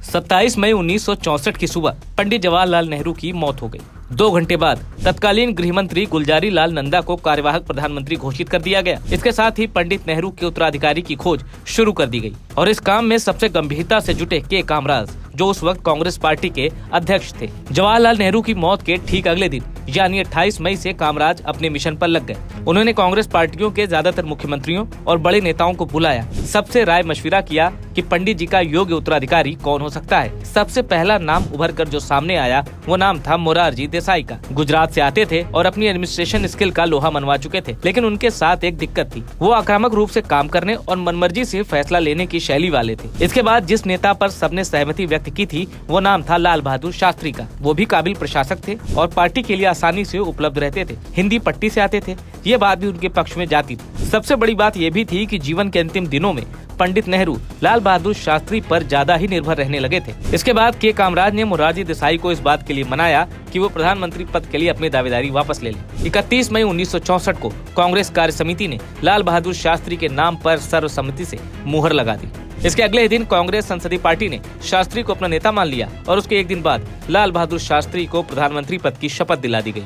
27 मई 1964 की सुबह पंडित जवाहरलाल नेहरू की मौत हो गई। 2 घंटे बाद तत्कालीन गृह मंत्री गुलजारी लाल नंदा को कार्यवाहक प्रधानमंत्री घोषित कर दिया गया। इसके साथ ही पंडित नेहरू के उत्तराधिकारी की खोज शुरू कर दी गई और इस काम में सबसे गंभीरता से जुटे के कामराज, जो उस वक्त कांग्रेस पार्टी के अध्यक्ष थे। जवाहरलाल नेहरू की मौत के ठीक अगले दिन यानी 28 मई से कामराज अपने मिशन पर लग गए। उन्होंने कांग्रेस पार्टियों के ज्यादातर मुख्यमंत्रियों और बड़े नेताओं को बुलाया, सबसे राय मशविरा किया कि पंडित जी का योग्य उत्तराधिकारी कौन हो सकता है। सबसे पहला नाम उभर कर जो सामने आया वो नाम था मोरारजी देसाई का। गुजरात से आते थे और अपनी एडमिनिस्ट्रेशन स्किल का लोहा मनवा चुके थे, लेकिन उनके साथ एक दिक्कत थी, वो आक्रामक रूप से काम करने और मनमर्जी से फैसला लेने की शैली वाले थे। इसके बाद जिस नेता पर सबने सहमति व्यक्त की थी वो नाम था लाल बहादुर शास्त्री का। वो भी काबिल प्रशासक थे और पार्टी के लिए आसानी से उपलब्ध रहते थे। हिंदी पट्टी से आते थे, ये बात भी उनके पक्ष में जाती थी। सबसे बड़ी बात ये भी थी कि जीवन के अंतिम दिनों में पंडित नेहरू लाल बहादुर शास्त्री पर ज्यादा ही निर्भर रहने लगे थे। इसके बाद के कामराज ने मोरारजी देसाई को इस बात के लिए मनाया कि वो प्रधानमंत्री पद के लिए अपनी दावेदारी वापस ले लें। 31 मई 1964 को कांग्रेस कार्य समिति ने लाल बहादुर शास्त्री के नाम पर सर्वसम्मति से मुहर लगा दी। इसके अगले दिन कांग्रेस संसदीय पार्टी ने शास्त्री को अपना नेता मान लिया और उसके एक दिन बाद लाल बहादुर शास्त्री को प्रधानमंत्री पद की शपथ दिला दी गई।